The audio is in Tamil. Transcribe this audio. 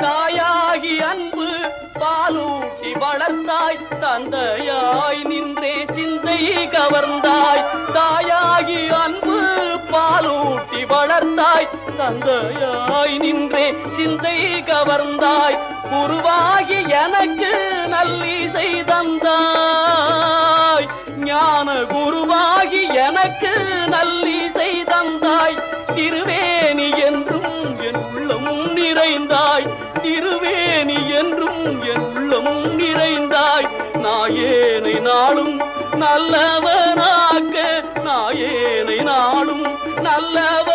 தாயாகி அன்பு பாலூட்டி வளர்ந்தாய், தந்தையாய் நின்றே சிந்தை கவர்ந்தாய். தாயாகி அன்பு பாலூட்டி வளர்ந்தாய், தந்தையாய் நின்றே சிந்தை கவர்ந்தாய். குருவாகி எனக்கு நல்லிசை தந்தாய், ஞான குருவாகி எனக்கு நல்லிசை தந்தாய். திருவேணி என்றும் என் உள்ளம் நிறைந்தாய், திருவேணி என்றும் என் உள்ளம் நிறைந்தாய். நாயேனை நாளும் நல்லவனாக்க, நாயேனை நாளும் நல்லவ